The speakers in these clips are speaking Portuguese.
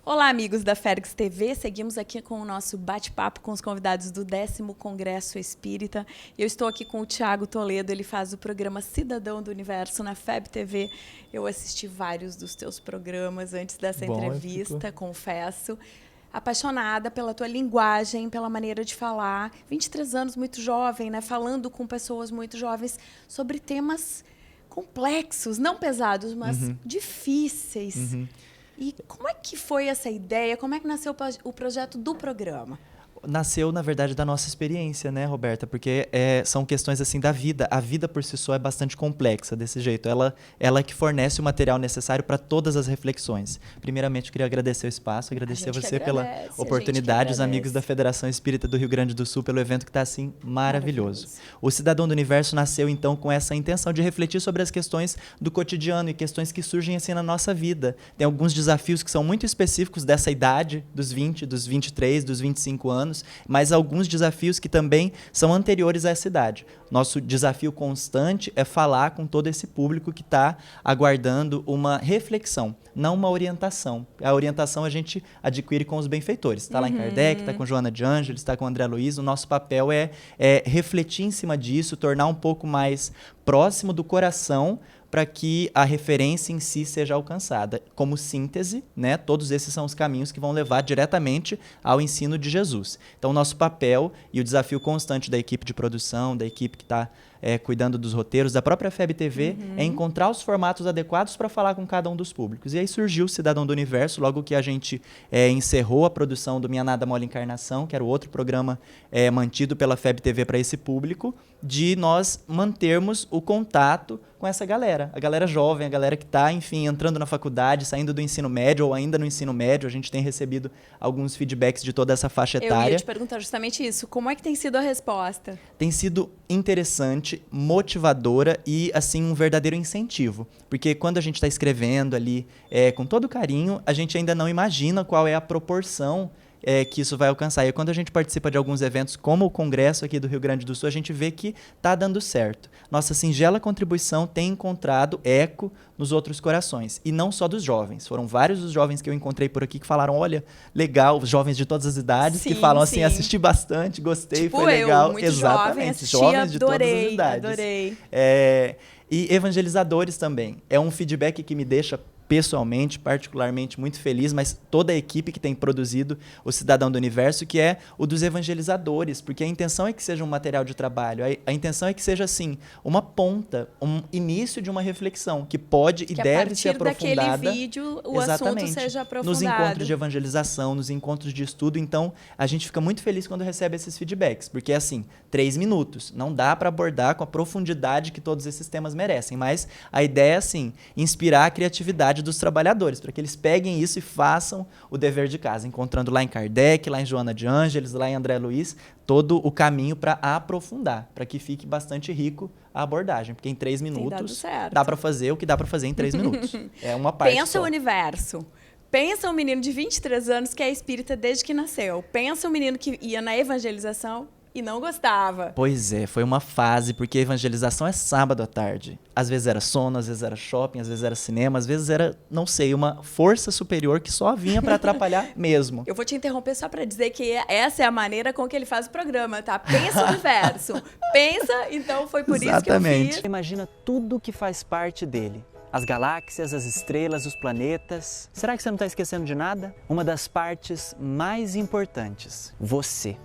Olá, amigos da Fergs TV. Seguimos aqui com o nosso bate-papo com os convidados do 10º Congresso Espírita. Eu estou aqui com o Thiago Toledo, ele faz o programa Cidadão do Universo na FEB TV. Eu assisti vários dos teus programas antes dessa entrevista, confesso. Apaixonada pela tua linguagem, pela maneira de falar. 23 anos, muito jovem, né? Falando com pessoas muito jovens sobre temas complexos, não pesados, mas difíceis. E como é que foi essa ideia? Como é que nasceu o projeto do programa? Nasceu, na verdade, da nossa experiência, né, Roberta? Porque são questões, assim, da vida. A vida, por si só, é bastante complexa desse jeito. Ela que fornece o material necessário para todas as reflexões. Primeiramente, eu queria agradecer o espaço, agradecer a você pela oportunidade, os amigos da Federação Espírita do Rio Grande do Sul, pelo evento que está, assim, maravilhoso. O Cidadão do Universo nasceu, então, com essa intenção de refletir sobre as questões do cotidiano e questões que surgem, assim, na nossa vida. Tem alguns desafios que são muito específicos dessa idade, dos 20, dos 23, dos 25 anos, mas alguns desafios que também são anteriores a essa idade. Nosso desafio constante é falar com todo esse público que está aguardando uma reflexão, não uma orientação. A orientação a gente adquire com os benfeitores. Está lá em Kardec, está com Joana de Ângeles, está com André Luiz. O nosso papel é refletir em cima disso, tornar um pouco mais próximo do coração, para que a referência em si seja alcançada. Como síntese, né, todos esses são os caminhos que vão levar diretamente ao ensino de Jesus. Então, o nosso papel e o desafio constante da equipe de produção, da equipe que está cuidando dos roteiros, da própria FEB TV, é encontrar os formatos adequados para falar com cada um dos públicos. E aí surgiu o Cidadão do Universo, logo que a gente encerrou a produção do Minha Nada Mole Encarnação, que era o outro programa mantido pela FEB TV para esse público, de nós mantermos o contato com essa galera, a galera jovem, a galera que está, enfim, entrando na faculdade, saindo do ensino médio ou ainda no ensino médio. A gente tem recebido alguns feedbacks de toda essa faixa etária. Eu ia te perguntar justamente isso. Como é que tem sido a resposta? Tem sido interessante, motivadora e, assim, um verdadeiro incentivo. Porque quando a gente está escrevendo ali com todo carinho, a gente ainda não imagina qual é a proporção que isso vai alcançar. E quando a gente participa de alguns eventos, como o Congresso aqui do Rio Grande do Sul, a gente vê que está dando certo. Nossa singela contribuição tem encontrado eco nos outros corações. E não só dos jovens. Foram vários os jovens que eu encontrei por aqui que falaram, olha, legal, jovens de todas as idades, que falam assim, assisti bastante, gostei, tipo foi legal. Muito exatamente, jovens de todas as idades. Adorei. E evangelizadores também. É um feedback que me deixa pessoalmente, particularmente muito feliz, mas toda a equipe que tem produzido o Cidadão do Universo, que é o dos evangelizadores, porque a intenção é que seja um material de trabalho, a intenção é que seja, assim, uma ponta, um início de uma reflexão que pode e deve ser aprofundada. A partir daquele vídeo, o assunto seja aprofundado. Nos encontros de evangelização, nos encontros de estudo. Então, a gente fica muito feliz quando recebe esses feedbacks, porque, assim, 3 minutos, não dá para abordar com a profundidade que todos esses temas merecem, mas a ideia é, assim, inspirar a criatividade dos trabalhadores, para que eles peguem isso e façam o dever de casa, encontrando lá em Kardec, lá em Joana de Ângeles, lá em André Luiz, todo o caminho para aprofundar, para que fique bastante rico a abordagem, porque em 3 minutos dá para fazer o que dá para fazer em 3 minutos. É uma parte Pensa só. o universo. Pensa um menino de 23 anos que é espírita desde que nasceu. Pensa um menino que ia na evangelização e não gostava. Pois é, foi uma fase, porque a evangelização é sábado à tarde. Às vezes era sono, às vezes era shopping, às vezes era cinema, às vezes era, não sei, uma força superior que só vinha para atrapalhar mesmo. Eu vou te interromper só para dizer que essa é a maneira com que ele faz o programa, tá? Pensa o universo. Pensa, então foi por isso que eu fiz. Imagina tudo que faz parte dele. As galáxias, as estrelas, os planetas. Será que você não está esquecendo de nada? Uma das partes mais importantes, você.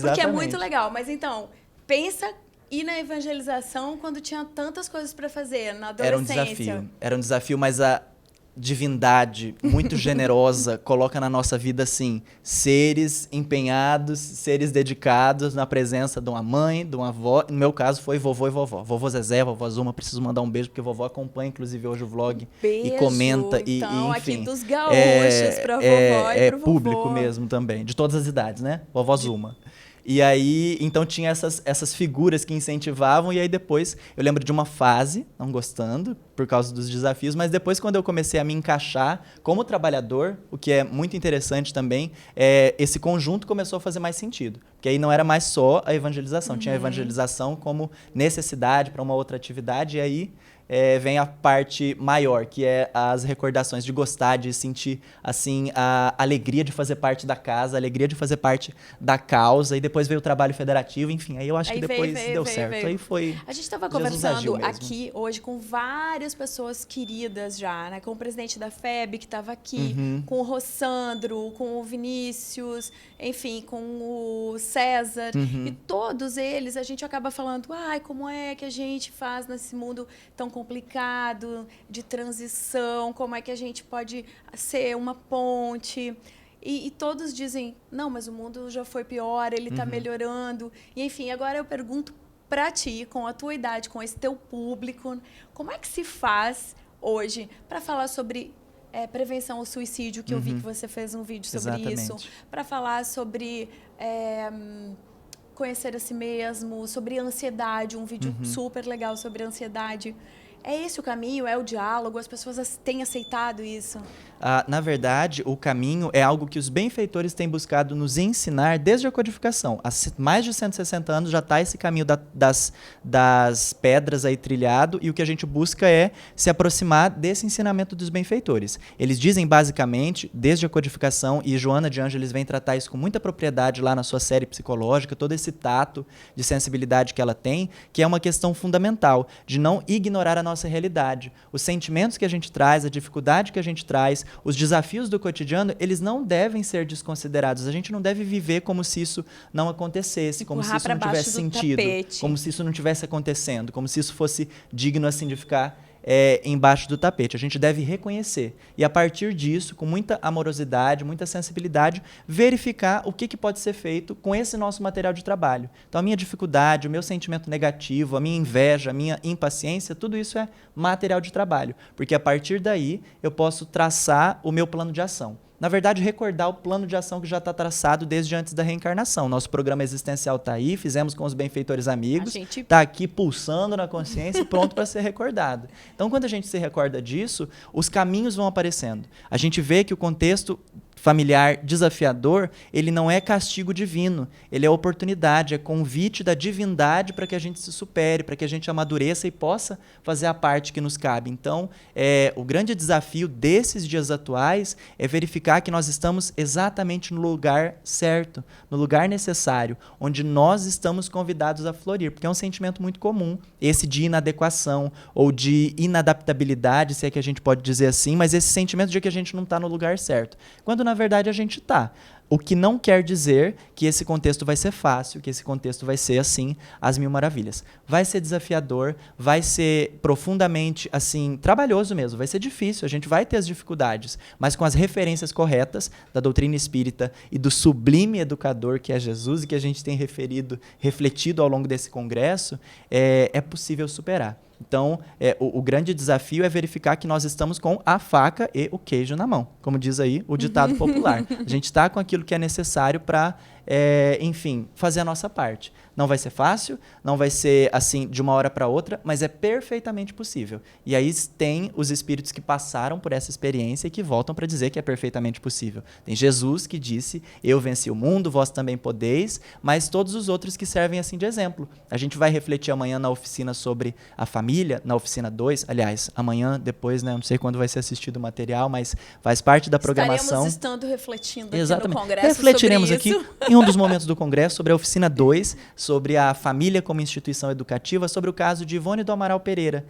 Porque é muito legal. Mas então, pensa ir na evangelização quando tinha tantas coisas para fazer, na adolescência. Era um desafio, mas a divindade muito generosa coloca na nossa vida, assim, seres empenhados, seres dedicados na presença de uma mãe, de uma avó. No meu caso foi vovô e vovó. Vovô Zezé, vovó Zuma, preciso mandar um beijo, porque vovó acompanha, inclusive, hoje o vlog. Beijo, e comenta. Então, e enfim, aqui dos gaúchos pra vovó e pro vovô. É público mesmo também, de todas as idades, né? Vovó Zuma. E aí, então tinha essas figuras que incentivavam, e aí depois eu lembro de uma fase, não gostando, por causa dos desafios, mas depois quando eu comecei a me encaixar como trabalhador, o que é muito interessante também, esse conjunto começou a fazer mais sentido. Porque aí não era mais só a evangelização, tinha a evangelização como necessidade para uma outra atividade, e aí vem a parte maior, que é as recordações de gostar, de sentir assim a alegria de fazer parte da casa, a alegria de fazer parte da causa, e depois veio o trabalho federativo, enfim, aí eu acho que depois deu certo. Aí foi. A gente estava conversando aqui hoje com várias pessoas queridas já, né? Com o presidente da FEB, que estava aqui, com o Rossandro, com o Vinícius, enfim, com o César, e todos eles a gente acaba falando, como é que a gente faz nesse mundo tão complicado, de transição, como é que a gente pode ser uma ponte. E todos dizem, não, mas o mundo já foi pior, ele está melhorando. E, enfim, agora eu pergunto para ti, com a tua idade, com esse teu público, como é que se faz hoje para falar sobre prevenção ao suicídio, que eu vi que você fez um vídeo sobre isso, para falar sobre conhecer a si mesmo, sobre ansiedade, um vídeo super legal sobre ansiedade. É esse o caminho? É o diálogo? As pessoas têm aceitado isso? Na verdade, o caminho é algo que os benfeitores têm buscado nos ensinar desde a codificação. Há mais de 160 anos já está esse caminho das pedras aí trilhado, e o que a gente busca é se aproximar desse ensinamento dos benfeitores. Eles dizem basicamente, desde a codificação, e Joana de Ângeles vem tratar isso com muita propriedade lá na sua série psicológica, todo esse tato de sensibilidade que ela tem, que é uma questão fundamental, de não ignorar a nossa realidade. Os sentimentos que a gente traz, a dificuldade que a gente traz, os desafios do cotidiano, eles não devem ser desconsiderados. A gente não deve viver como se isso não acontecesse, como se isso não tivesse sentido, como se isso não tivesse acontecendo, como se isso fosse digno assim de ficar embaixo do tapete. A gente deve reconhecer e, a partir disso, com muita amorosidade, muita sensibilidade, verificar o que pode ser feito com esse nosso material de trabalho. Então, a minha dificuldade, o meu sentimento negativo, a minha inveja, a minha impaciência, tudo isso é material de trabalho, porque a partir daí eu posso traçar o meu plano de ação. Na verdade, recordar o plano de ação que já está traçado desde antes da reencarnação. Nosso programa existencial está aí, fizemos com os benfeitores amigos, está aqui pulsando na consciência, pronto para ser recordado. Então, quando a gente se recorda disso, os caminhos vão aparecendo. A gente vê que o contexto familiar desafiador, ele não é castigo divino, ele é oportunidade, é convite da divindade para que a gente se supere, para que a gente amadureça e possa fazer a parte que nos cabe. Então, o grande desafio desses dias atuais é verificar que nós estamos exatamente no lugar certo, no lugar necessário, onde nós estamos convidados a florir, porque é um sentimento muito comum, esse de inadequação ou de inadaptabilidade, se é que a gente pode dizer assim, mas esse sentimento de que a gente não está no lugar certo. Quando, na verdade, a gente está. O que não quer dizer que esse contexto vai ser fácil, que esse contexto vai ser, assim, às mil maravilhas. Vai ser desafiador, vai ser profundamente, assim, trabalhoso mesmo, vai ser difícil, a gente vai ter as dificuldades, mas com as referências corretas da doutrina espírita e do sublime educador que é Jesus e que a gente tem refletido ao longo desse congresso, é possível superar. Então, o grande desafio é verificar que nós estamos com a faca e o queijo na mão, como diz aí o ditado popular. A gente está com aquilo que é necessário para, enfim, fazer a nossa parte. Não vai ser fácil, não vai ser assim de uma hora para outra, mas é perfeitamente possível. E aí tem os espíritos que passaram por essa experiência e que voltam para dizer que é perfeitamente possível. Tem Jesus que disse, eu venci o mundo, vós também podeis, mas todos os outros que servem assim de exemplo. A gente vai refletir amanhã na oficina sobre a família, na oficina 2, aliás, amanhã, depois, né, não sei quando vai ser assistido o material, mas faz parte da programação. Estaremos estando refletindo Exatamente. Aqui no Congresso. Refletiremos sobre isso. Aqui em um dos momentos do Congresso sobre a oficina 2, sobre a família como instituição educativa, sobre o caso de Ivone do Amaral Pereira,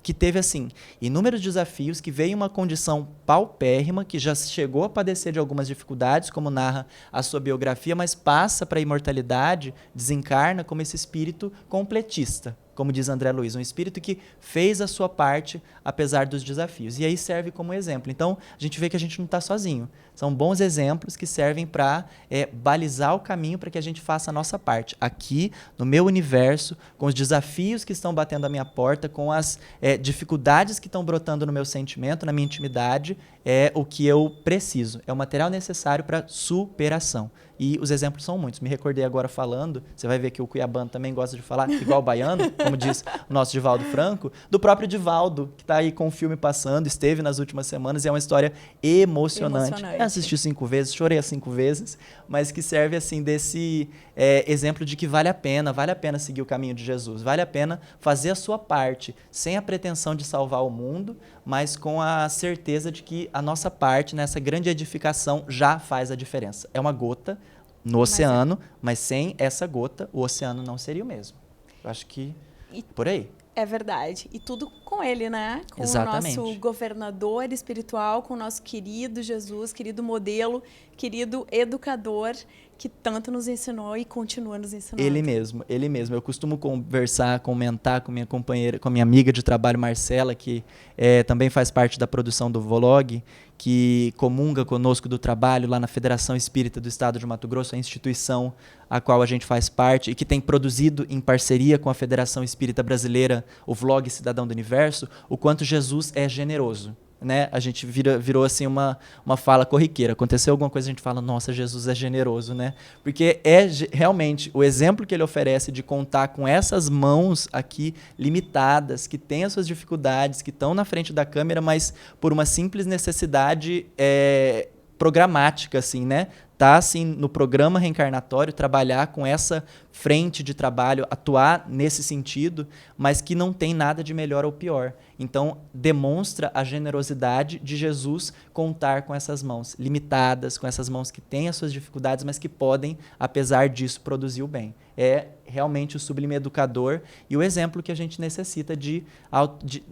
que teve, assim, inúmeros desafios, que veio em uma condição paupérrima, que já chegou a padecer de algumas dificuldades, como narra a sua biografia, mas passa para a imortalidade, desencarna como esse espírito completista, como diz André Luiz, um espírito que fez a sua parte, apesar dos desafios. E aí serve como exemplo. Então, a gente vê que a gente não está sozinho. São bons exemplos que servem para balizar o caminho para que a gente faça a nossa parte. Aqui, no meu universo, com os desafios que estão batendo à minha porta, com as dificuldades que estão brotando no meu sentimento, na minha intimidade, é o que eu preciso. É o material necessário para superação. E os exemplos são muitos. Me recordei agora falando, você vai ver que o cuiabano também gosta de falar, igual o baiano, como diz o nosso Divaldo Franco, do próprio Divaldo, que está aí com o filme passando, esteve nas últimas semanas, e é uma história emocionante. Eu assisti 5 vezes, chorei as 5 vezes, mas que serve assim desse exemplo de que vale a pena seguir o caminho de Jesus, vale a pena fazer a sua parte, sem a pretensão de salvar o mundo, mas com a certeza de que a nossa parte nessa grande edificação já faz a diferença. É uma gota no oceano, mas sem essa gota, o oceano não seria o mesmo. Eu acho que por aí. É verdade. E tudo com ele, né? Com Exatamente. o nosso governador espiritual, com o nosso querido Jesus, querido modelo, querido educador, que tanto nos ensinou e continua nos ensinando. Ele mesmo. Eu costumo conversar, comentar com minha companheira, com minha amiga de trabalho, Marcela, que também faz parte da produção do Vlog, que comunga conosco do trabalho lá na Federação Espírita do Estado de Mato Grosso, a instituição a qual a gente faz parte e que tem produzido em parceria com a Federação Espírita Brasileira o Vlog Cidadão do Universo, o quanto Jesus é generoso. Né? A gente virou assim uma fala corriqueira. Aconteceu alguma coisa, a gente fala, nossa, Jesus é generoso, né? Porque realmente o exemplo que ele oferece de contar com essas mãos aqui limitadas, que têm as suas dificuldades, que estão na frente da câmera, mas por uma simples necessidade programática, assim, né? Tá assim no programa reencarnatório, trabalhar com essa frente de trabalho, atuar nesse sentido, mas que não tem nada de melhor ou pior. Então, demonstra a generosidade de Jesus contar com essas mãos limitadas, com essas mãos que têm as suas dificuldades, mas que podem, apesar disso, produzir o bem. É realmente o sublime educador e o exemplo que a gente necessita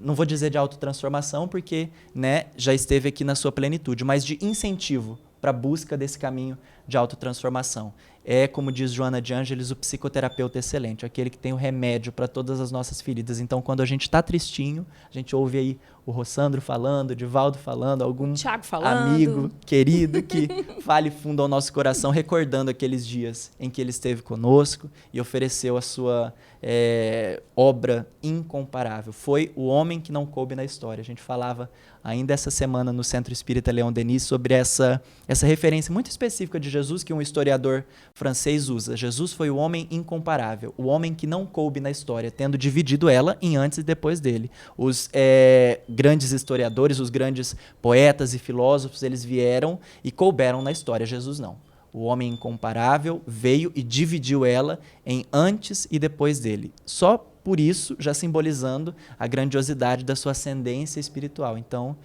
não vou dizer de autotransformação, porque né, já esteve aqui na sua plenitude, mas de incentivo para a busca desse caminho de autotransformação. É, como diz Joana de Ângeles, o psicoterapeuta excelente, aquele que tem o remédio para todas as nossas feridas. Então, quando a gente está tristinho, a gente ouve aí o Rossandro falando, o Divaldo falando, algum amigo querido que fale fundo ao nosso coração, recordando aqueles dias em que ele esteve conosco e ofereceu a sua obra incomparável. Foi o homem que não coube na história. A gente falava ainda essa semana no Centro Espírita Leon Denis sobre essa referência muito específica de Jesus que um historiador francês usa. Jesus foi o homem incomparável, o homem que não coube na história, tendo dividido ela em antes e depois dele. Os grandes historiadores, os grandes poetas e filósofos, eles vieram e couberam na história. Jesus não. O homem incomparável veio e dividiu ela em antes e depois dele. Só por isso, já simbolizando a grandiosidade da sua ascendência espiritual. Então,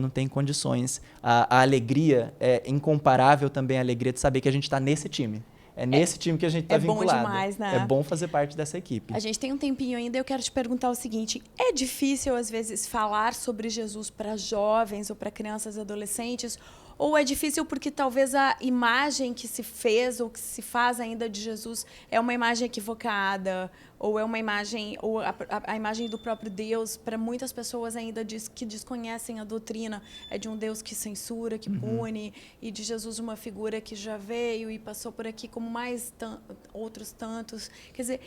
não tem condições. A alegria é incomparável também, a alegria de saber que a gente está nesse time. É nesse time que a gente está vinculado. É bom demais, né? É bom fazer parte dessa equipe. A gente tem um tempinho ainda, eu quero te perguntar o seguinte, é difícil, às vezes, falar sobre Jesus para jovens ou para crianças e adolescentes? Ou é difícil porque talvez a imagem que se fez ou que se faz ainda de Jesus é uma imagem equivocada, ou é uma imagem, ou a imagem do próprio Deus, para muitas pessoas ainda que desconhecem a doutrina, é de um Deus que censura, que pune, e de Jesus uma figura que já veio e passou por aqui como mais outros tantos. Quer dizer,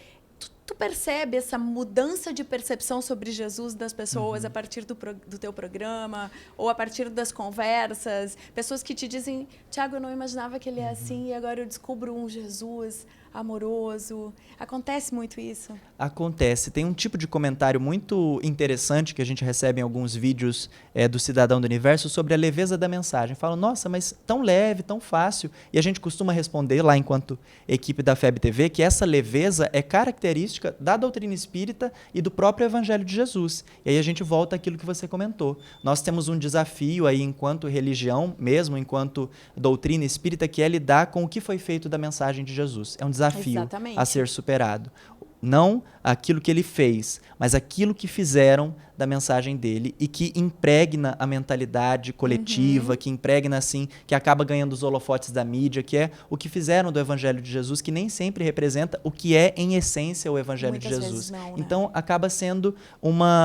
tu percebe essa mudança de percepção sobre Jesus das pessoas a partir do teu programa, ou a partir das conversas? Pessoas que te dizem, Tiago, eu não imaginava que ele é assim, e agora eu descubro um Jesus amoroso. Acontece muito isso? Acontece. Tem um tipo de comentário muito interessante que a gente recebe em alguns vídeos do Cidadão do Universo sobre a leveza da mensagem. Falam, nossa, mas tão leve, tão fácil. E a gente costuma responder lá, enquanto equipe da FEB TV, que essa leveza é característica da doutrina espírita e do próprio Evangelho de Jesus. E aí a gente volta àquilo que você comentou. Nós temos um desafio aí enquanto religião, mesmo enquanto doutrina espírita, que é lidar com o que foi feito da mensagem de Jesus. É um desafio a ser superado. Não aquilo que ele fez, mas aquilo que fizeram da mensagem dele e que impregna a mentalidade coletiva, que impregna, assim, que acaba ganhando os holofotes da mídia, que é o que fizeram do Evangelho de Jesus, que nem sempre representa o que é, em essência, o Evangelho de Jesus. Muitas vezes não, né? Então, acaba sendo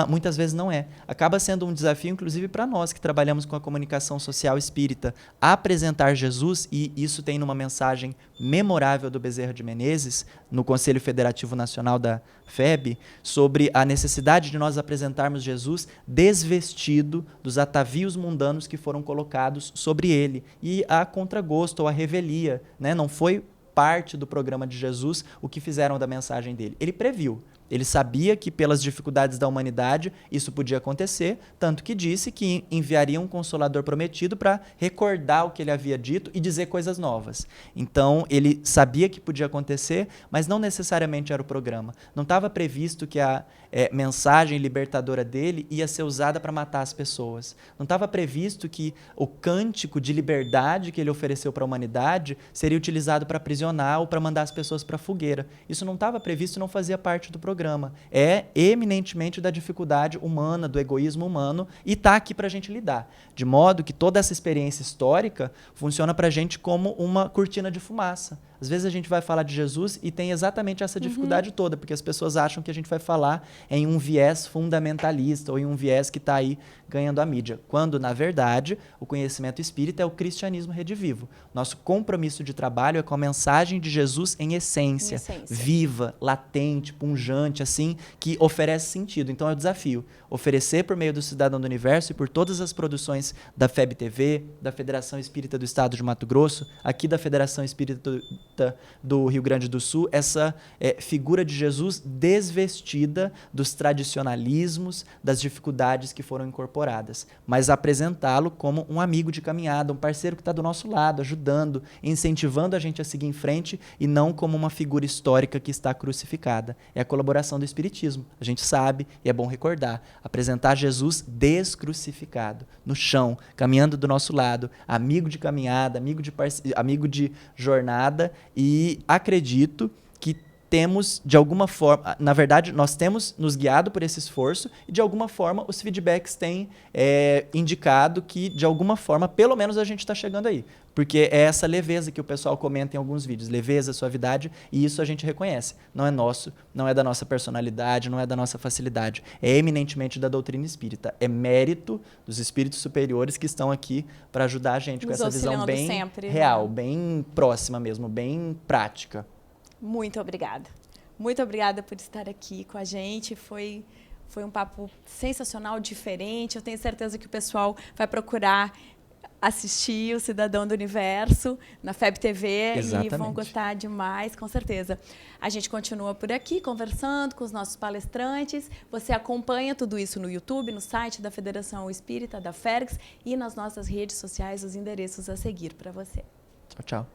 muitas vezes não é. Acaba sendo um desafio, inclusive, para nós que trabalhamos com a comunicação social espírita, apresentar Jesus, e isso tem numa mensagem memorável do Bezerra de Menezes, no Conselho Federativo Nacional da FEB, sobre a necessidade de nós apresentarmos Jesus desvestido dos atavios mundanos que foram colocados sobre ele, e a contragosto ou a revelia, né? Não foi parte do programa de Jesus o que fizeram da mensagem dele. Ele previu. Ele sabia que, pelas dificuldades da humanidade, isso podia acontecer, tanto que disse que enviaria um Consolador prometido para recordar o que ele havia dito e dizer coisas novas. Então, ele sabia que podia acontecer, mas não necessariamente era o programa. Não estava previsto que a mensagem libertadora dele ia ser usada para matar as pessoas. Não estava previsto que o cântico de liberdade que ele ofereceu para a humanidade seria utilizado para aprisionar ou para mandar as pessoas para a fogueira. Isso não estava previsto e não fazia parte do programa. É eminentemente da dificuldade humana, do egoísmo humano, e está aqui para a gente lidar. De modo que toda essa experiência histórica funciona para a gente como uma cortina de fumaça. Às vezes a gente vai falar de Jesus e tem exatamente essa dificuldade toda, porque as pessoas acham que a gente vai falar em um viés fundamentalista ou em um viés que está aí ganhando a mídia, quando, na verdade, o conhecimento espírita é o cristianismo redivivo. Nosso compromisso de trabalho é com a mensagem de Jesus em essência, viva, latente, pungente, assim, que oferece sentido. Então é o desafio, oferecer por meio do Cidadão do Universo e por todas as produções da FEB TV, da Federação Espírita do Estado de Mato Grosso, aqui da Federação Espírita do Rio Grande do Sul, essa figura de Jesus desvestida dos tradicionalismos, das dificuldades que foram incorporadas, mas apresentá-lo como um amigo de caminhada, um parceiro que está do nosso lado, ajudando, incentivando a gente a seguir em frente, e não como uma figura histórica que está crucificada. É a colaboração do Espiritismo. A gente sabe, e é bom recordar, apresentar Jesus descrucificado, no chão, caminhando do nosso lado, amigo de caminhada, amigo de jornada. E acredito que temos, de alguma forma, na verdade, nós temos nos guiado por esse esforço e, de alguma forma, os feedbacks têm indicado que, de alguma forma, pelo menos a gente está chegando aí. Porque é essa leveza que o pessoal comenta em alguns vídeos, leveza, suavidade, e isso a gente reconhece. Não é nosso, não é da nossa personalidade, não é da nossa facilidade. É eminentemente da doutrina espírita. É mérito dos espíritos superiores que estão aqui para ajudar a gente com essa visão bem sempre, real, bem próxima mesmo, bem prática. Muito obrigada. Muito obrigada por estar aqui com a gente. Foi um papo sensacional, diferente. Eu tenho certeza que o pessoal vai procurar assistir o Cidadão do Universo na FEB TV. Exatamente. E vão gostar demais, com certeza. A gente continua por aqui conversando com os nossos palestrantes. Você acompanha tudo isso no YouTube, no site da Federação Espírita, da FERGS, e nas nossas redes sociais, os endereços a seguir para você. Tchau, tchau.